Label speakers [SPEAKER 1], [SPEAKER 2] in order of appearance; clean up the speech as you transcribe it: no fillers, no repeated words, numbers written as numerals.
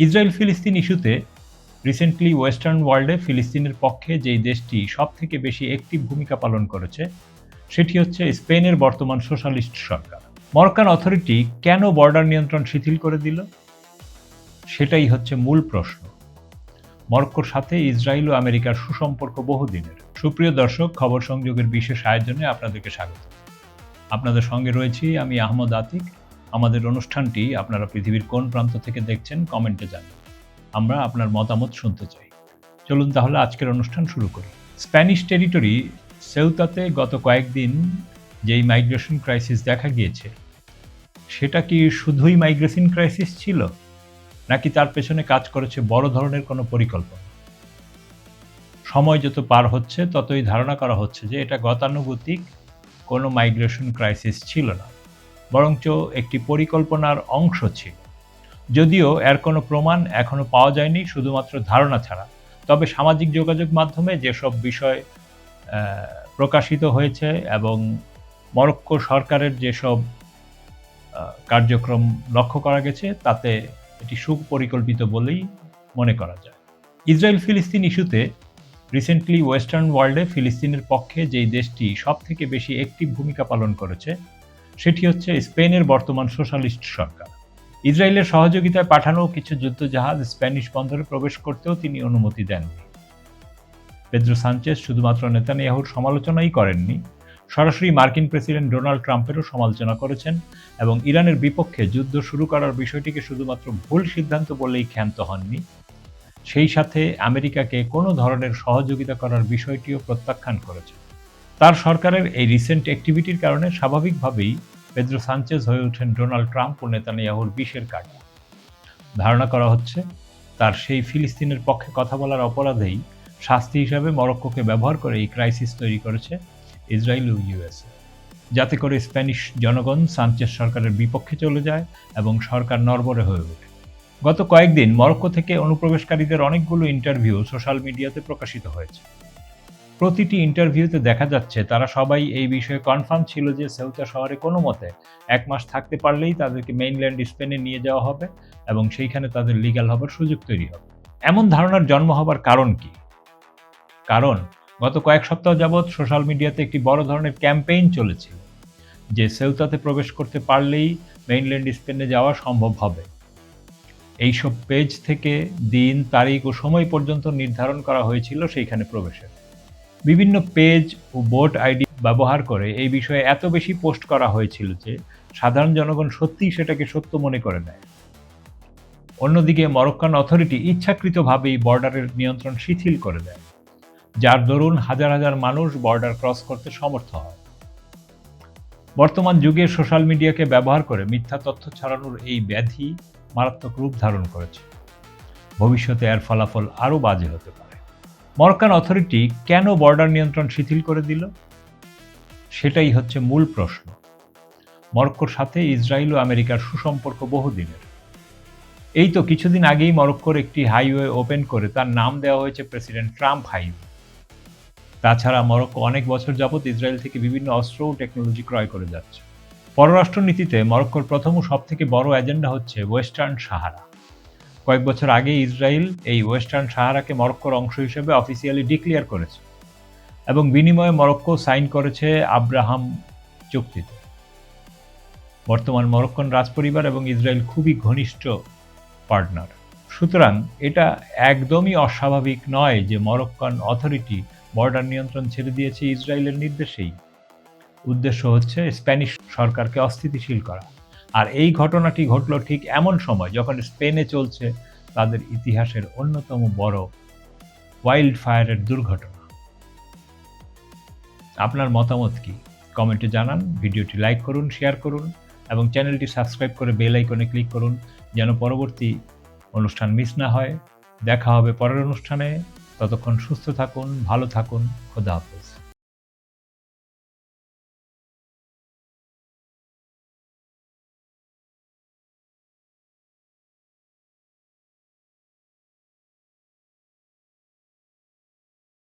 [SPEAKER 1] Israel ফিলিস্তিন ইস্যুতে recently western ওয়ার্ল্ডে ফিলিস্তিনের পক্ষে যেই দেশটি সবথেকে বেশি অ্যাক্টিভ ভূমিকা পালন করেছে সেটি হচ্ছে স্পেনের বর্তমান সোশ্যালিস্ট সরকার। মরক্কান অথরিটি কেন বর্ডার নিয়ন্ত্রণ শিথিল করে দিল? সেটাই হচ্ছে মূল প্রশ্ন। মরক্কোর সাথে ইসরায়েল ও আমেরিকার সুসম্পর্ক বহুদিনের। সুপ্রিয় দর্শক, খবর সংযোগের বিশেষ আয়োজনে আপনাদেরকে স্বাগত। আপনাদের সঙ্গে রয়েছি আমি আহমদ আতিক। আমাদের অনুষ্ঠানটি আপনারা পৃথিবীর কোন প্রান্ত থেকে দেখছেন কমেন্টে জানান। আমরা আপনার মতামত শুনতে চাই। চলুন তাহলে আজকের অনুষ্ঠান শুরু করি। স্প্যানিশ টেরিটরি সেউতাতে গত কয়েকদিন যেই মাইগ্রেশন ক্রাইসিস দেখা গিয়েছে, সেটা কি শুধুই মাইগ্রেশন ক্রাইসিস ছিল, নাকি তার পেছনে কাজ করেছে বড় ধরনের কোনো পরিকল্পনা? সময় যত পার হচ্ছে ততই ধারণা করা হচ্ছে যে এটা গতানুগতিক কোনো মাইগ্রেশন ক্রাইসিস ছিল না, বরঞ্চ একটি পরিকল্পনার অংশ ছিল। যদিও এর কোনো প্রমাণ এখনো পাওয়া যায়নি, শুধুমাত্র ধারণা ছাড়া। তবে সামাজিক যোগাযোগ মাধ্যমে যেসব বিষয় প্রকাশিত হয়েছে এবং মরক্কো সরকারের যেসব কার্যক্রম লক্ষ্য করা গেছে, তাতে এটি সুপরিকল্পিত বলেই মনে করা যায়। ইসরায়েল ফিলিস্তিন ইস্যুতে রিসেন্টলি ওয়েস্টার্ন ওয়ার্ল্ডে ফিলিস্তিনের পক্ষে যেই দেশটি সবথেকে বেশি অ্যাক্টিভ ভূমিকা পালন করেছে সেটি হচ্ছে স্পেনের বর্তমান সোশ্যালিস্ট সরকার। ইসরায়েলের সহযোগিতায় পাঠানো কিছু যুদ্ধজাহাজ স্প্যানিশ বন্দরে প্রবেশ করতেও তিনি অনুমতি দেননি। পেদ্রো সানচেজ শুধুমাত্র নেতানিয়াহুর সমালোচনাই করেননি, সরাসরি মার্কিন প্রেসিডেন্ট ডোনাল্ড ট্রাম্পেরও সমালোচনা করেছেন এবং ইরানের বিপক্ষে যুদ্ধ শুরু করার বিষয়টিকে শুধুমাত্র ভুল সিদ্ধান্ত বলেই ক্ষান্ত হননি। সেই সাথে আমেরিকাকে কোনো ধরনের সহযোগিতা করার বিষয়টিও প্রত্যাখ্যান করেছেন। তার সরকারের এই রিসেন্ট অ্যাক্টিভিটির কারণে স্বাভাবিকভাবেই পেদ্রো সানচেজ হয়ে ওঠেন ডোনাল্ড ট্রাম্প ও নেতানিয়াহুর বিষের কাঁটা। ধারণা করা হচ্ছে তার সেই ফিলিস্তিনের পক্ষে কথা বলার অপরাধেই শাস্তি হিসাবে মরক্কোকে ব্যবহার করে এই ক্রাইসিস তৈরি করেছে ইসরায়েল ও ইউএসএ, যাতে করে স্প্যানিশ জনগণ সানচেজ সরকারের বিপক্ষে চলে যায় এবং সরকার নড়বড়ে হয়ে ওঠে। গত কয়েকদিন মরক্কো থেকে অনুপ্রবেশকারীদের অনেকগুলো ইন্টারভিউ সোশ্যাল মিডিয়াতে প্রকাশিত হয়েছে। প্রতিটি ইন্টারভিউতে দেখা যাচ্ছে তারা সবাই এই বিষয়ে কনফার্ম ছিল যে সেউতা শহরে কোনো মতে 1 মাস থাকতে পারলেই তাদেরকে মেইনল্যান্ড স্পেনে নিয়ে যাওয়া হবে এবং সেইখানে তাদের লিগ্যাল হবার সুযোগ তৈরি হবে। এমন ধারণার জন্ম হবার কারণ কি? কারণ গত কয়েক সপ্তাহ যাবৎ সোশ্যাল মিডিয়াতে একটি বড় ধরনের ক্যাম্পেইন চলেছিল যে সেউতাতে প্রবেশ করতে পারলেই মেইনল্যান্ড স্পেনে যাওয়া সম্ভব হবে। এইসব পেজ থেকে দিন, তারিখ ও সময় পর্যন্ত নির্ধারণ করা হয়েছিল সেইখানে প্রবেশের। বিভিন্ন পেজ ও বোট আইডি ব্যবহার করে এই বিষয়ে এত বেশি পোস্ট করা হয়েছিল যে সাধারণ জনগণ সত্যিই সেটাকে সত্য মনে করে নেয়। অন্যদিকে মরক্কান অথরিটি ইচ্ছাকৃতভাবেই বর্ডারের নিয়ন্ত্রণ শিথিল করে দেয়, যার দরুন হাজার হাজার মানুষ বর্ডার ক্রস করতে সমর্থ হয়। বর্তমান যুগে সোশ্যাল মিডিয়াকে ব্যবহার করে মিথ্যা তথ্য ছড়ানোর এই ব্যাধি মারাত্মক রূপ ধারণ করেছে। ভবিষ্যতে এর ফলাফল আরও বাজে হতে পারে। মরক্কান অথরিটি কেন বর্ডার নিয়ন্ত্রণ শিথিল করে দিল? সেটাই হচ্ছে মূল প্রশ্ন। মরক্কোর সাথে ইসরায়েল ও আমেরিকার সুসম্পর্ক বহুদিনের। এই তো কিছুদিন আগেই মরক্কোর একটি হাইওয়ে ওপেন করে তার নাম দেওয়া হয়েছে প্রেসিডেন্ট ট্রাম্প হাইওয়ে। তাছাড়া মরক্কো অনেক বছর যাবৎ ইসরায়েল থেকে বিভিন্ন অস্ত্র ও টেকনোলজি ক্রয় করে যাচ্ছে। পররাষ্ট্রনীতিতে মরক্কোর প্রথম ও সবথেকে বড় এজেন্ডা হচ্ছে ওয়েস্টার্ন সাহারা। কয়েক বছর আগে ইসরায়েল এই ওয়েস্টার্ন সাহারাকে মরক্কোর অংশ হিসেবে অফিসিয়ালি ডিক্লেয়ার করেছে এবং বিনিময়ে মরক্কো সাইন করেছে আব্রাহাম চুক্তিতে। বর্তমান মরক্কন রাজপরিবার এবং ইসরায়েল খুবই ঘনিষ্ঠ পার্টনার। সুতরাং এটা একদমই অস্বাভাবিক নয় যে মরক্কান অথরিটি বর্ডার নিয়ন্ত্রণ ছেড়ে দিয়েছে ইসরায়েলের নির্দেশেই। উদ্দেশ্য হচ্ছে স্প্যানিশ সরকারকে অস্থিতিশীল করা। আর এই ঘটনাটি ঘটল ঠিক এমন সময় যখন স্পেনে চলছে তাদের ইতিহাসের অন্যতম বড় ওয়াইল্ড ফায়ারের দুর্ঘটনা। আপনার মতামত কি? কমেন্টে জানান, ভিডিওটি লাইক করুন, শেয়ার করুন এবং চ্যানেলটি সাবস্ক্রাইব করে বেল আইকনে ক্লিক করুন যেন পরবর্তী অনুষ্ঠান মিস না হয়। দেখা হবে পরের অনুষ্ঠানে। ততক্ষণ সুস্থ থাকুন, ভালো থাকুন। খোদা হাফেজ।